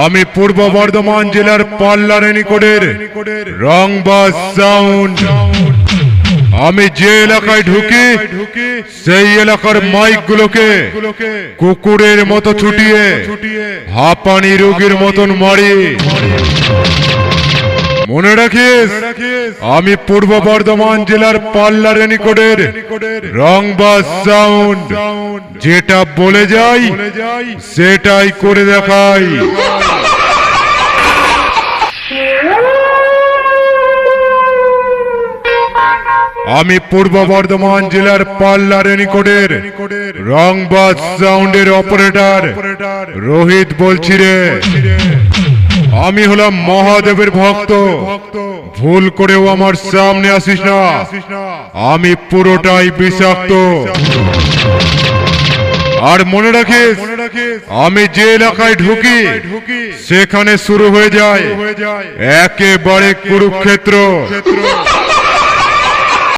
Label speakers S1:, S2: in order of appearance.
S1: আমি পূর্ব বর্ধমান জেলার পাল্লার নিকটের রংবাজ সাউন্ড। আমি যে এলাকায় ঢুকি সেই এলাকার মাইক গুলোকে কুকুরের মতো ছুটিয়ে হাঁপানি রোগীর মতন মারি। মনে রাখিস, আমি পূর্ব বর্ধমান জেলার পাল্লার নিকটের রংবাজ সাউন্ড। যেটা বলে যাই সেটাই করে দেখাই। আমি পূর্ব বর্ধমান জেলার পাল্লার নিকটের রংবাজ সাউন্ডের অপারেটর রোহিত বলছি রে। আমি হলাম মহাদেবের ভক্ত, ভুল করেও আমার সামনে আসিস না, আমি পুরোটাই বিষাক্ত। আর মনে রাখিস, আমি যে এলাকায় ঢুকি সেখানে শুরু হয়ে যায় একেবারে কুরুক্ষেত্র।